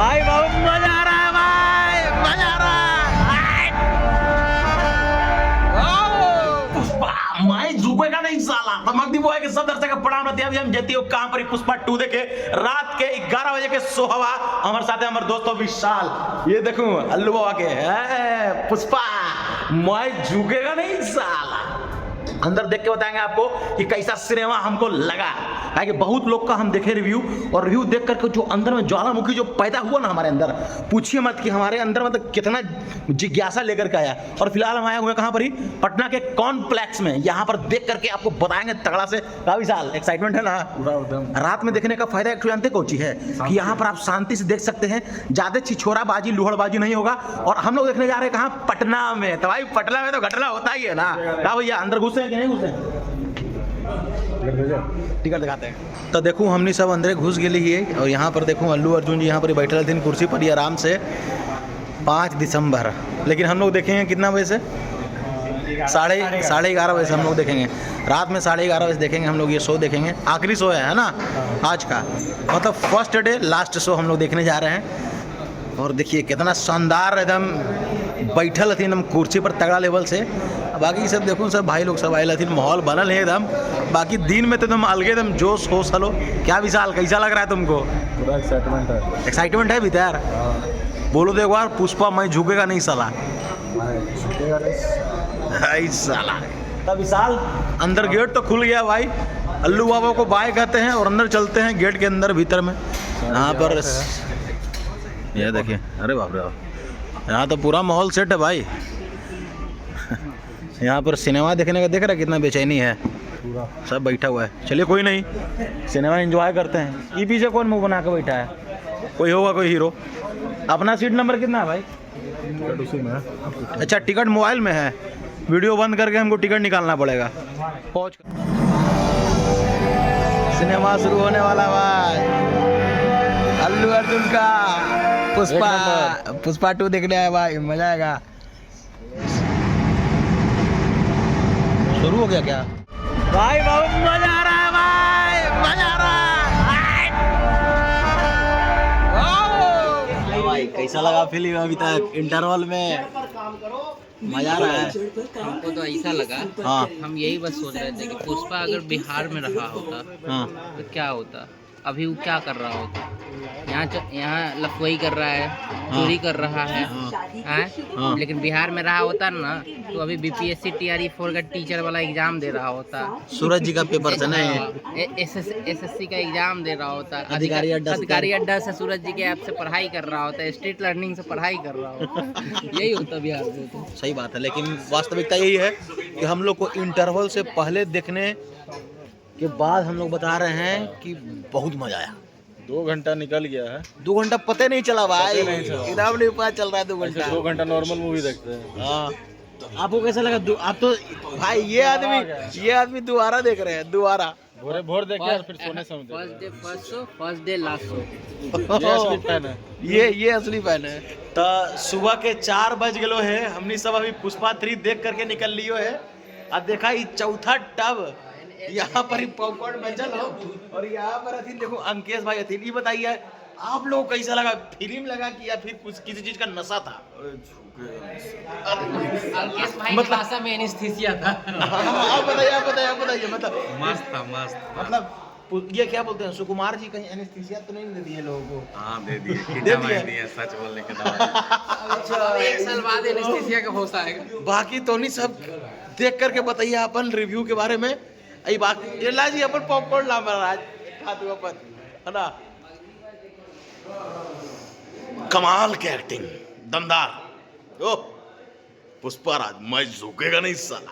भाई बहुत मजा आ रहा है भाई, मजा आ रहा है। पुष्पा मैं झुकेगा नहीं साला। धमक दी वो है कि सब दर्शक प्रणाम रहते हैं। अभी हम जेती हो कहां पर पुष्पा 2 देखे रात के 11 बजे के शो हवा। हमारे साथ है हमारे दोस्तों विशाल। ये देखो अल्लू बाबा के पुष्पा मैं झुकेगा नहीं साला। अंदर देख के बताएंगे आपको कि कैसा सिनेमा हमको लगा। कि बहुत लोग का हम देखे रिव्यू, और रिव्यू देख करके जो अंदर में ज्वालामुखी जो पैदा हुआ ना हमारे अंदर, पूछिए मत कि हमारे अंदर मतलब कितना जिज्ञासा लेकर के आया। और फिलहाल हम आए हुए कहाँ पर ही, पटना के कॉम्प्लेक्स में। यहाँ पर देख करके आपको बताएंगे तगड़ा से। काफी साल एक्साइटमेंट है ना रात में देखने का फायदा। एक जानते कौन चीज है कि यहाँ पर आप शांति से देख सकते हैं, ज्यादा छिछोराबाजी लुहड़बाजी नहीं होगा। और हम लोग देखने जा रहे हैं कहाँ, पटना में। तो भाई पटना में तो घटना होता ही है ना। क्या भैया अंदर घुसे कि नहीं घुसे? टिकट दिखाते हैं। तो देखो हमने सब अंदर घुस गए ही। और यहाँ पर देखो अल्लू अर्जुन जी यहाँ पर बैठे थे कुर्सी पर आराम से। 5 दिसंबर, लेकिन हम लोग देखेंगे कितना बजे से, 11:30 बजे से हम लोग देखेंगे। रात में 11:30 बजे देखेंगे हम लोग ये शो देखेंगे। आखिरी शो है ना आज का, मतलब फर्स्ट डे लास्ट शो हम लोग देखने जा रहे हैं। और देखिए कितना शानदार एकदम बैठल थी एकदम कुर्सी पर तगड़ा लेवल से। बाकी सब देखो सब भाई लोग सब आए थे, माहौल बनल है एकदम। बाकी दिन में तो एकदम अलगे एकदम जोश हो सलो। क्या विशाल कैसा लग रहा है तुमको? पूरा एक्साइटमेंट है भीतर। बोलो तो एक बार पुष्पा मैं झुकेगा नहीं साला। साला तब विशाल अंदर गेट तो खुल गया भाई। अल्लू बाबा को बाय कहते हैं और अंदर चलते हैं गेट के अंदर भीतर में। यहाँ पर ये देखिए, अरे बाप रे बाप, यहाँ तो पूरा माहौल सेट है भाई। यहाँ पर सिनेमा देखने का देख रहा है कितना बेचैनी है, सब बैठा हुआ है। चलिए कोई नहीं, सिनेमा एंजॉय करते हैं। ये पीछे कौन मुंह बना के बैठा है? कोई होगा कोई हीरो। अपना सीट नंबर कितना है भाई? उसी में। अच्छा टिकट मोबाइल में है, वीडियो बंद करके हमको टिकट निकालना पड़ेगा। पहुँच सिनेमा शुरू होने वाला भाई। अल्लू अर्जुन का पुष्पा 2 देखने आया भाई, मजा आएगा। शुरू हो गया क्या भाई? बहुत मजा आ रहा है भाई, मजा आ रहा है भाई। कैसा लगा फिल्म अभी तक? इंटरवल में मजा आ रहा है। हमको तो ऐसा लगा, हाँ हम यही बस सोच रहे थे कि पुष्पा अगर बिहार में रहा होता हाँ तो क्या होता। अभी वो क्या कर रहा होता? यहाँ लफुई कर रहा है, चोरी कर रहा है, हाँ। लेकिन बिहार में रहा होता ना तो अभी BPSC TRE 4 का टीचर वाला एग्जाम दे रहा होता। सूरज जी का पेपर से नहीं, SSC का एग्जाम दे रहा होता। अधिकारी अड्डा से सूरज जी के ऐप से पढ़ाई कर रहा होता, स्ट्रीट लर्निंग से पढ़ाई कर रहा होता। यही होता बिहार में तो। सही बात है। लेकिन वास्तविकता यही है कि हम लोग को इंटरवल से पहले देखने के बाद हम लोग बता रहे हैं कि बहुत मजा आया। 2 घंटा निकल गया है। 2 घंटा पता नहीं चला भाई, एकदम नहीं पता चल रहा है 2 घंटा। 2 घंटा नॉर्मल मूवी देखते हैं। हाँ तो आपको कैसा लगा? आप तो भाई ये आदमी दोबारा देख रहे हैं, दोबारा भोर देखे और फिर सोने समय first day first show, first day last show. ये असली फैन है। ये असली फैन है। तो सुबह के 4 बज गलो है, हमने सब अभी पुष्पा 3 देख करके निकल लियो है। और देखा ये चौथा टब यहाँ पर ही पॉपकॉर्न बचल हो। और यहाँ पर अथी देखो अंकेश भाई अथी। ये बताइए आप लोग कैसा लगा? फिल्म लगा कि या फिर कुछ किसी चीज का नशा था? अंकेश भाई मतलब भाषा में एनेस्थीसिया था। आप बताइए मतलब मस्त था, मस्त। मतलब ये क्या बोलते हैं, सुकुमार जी कहीं एनेस्थीसिया तो नहीं दे दिए लोगों को? हाँ दे दिए, दिए सच बोलने के दौरान। 1 साल बाद एनेस्थीसिया का होश आएगा। बाकी तो नहीं, सब देख करके बताइए अपन रिव्यू के बारे में। आई बाकी ये ला जी अपन पॉपकॉर्न ला महाराज खा तू अपन, है ना? कमाल के एक्टिंग, दमदार। ओ पुष्पा राज मैं झुकेगा नहीं साला।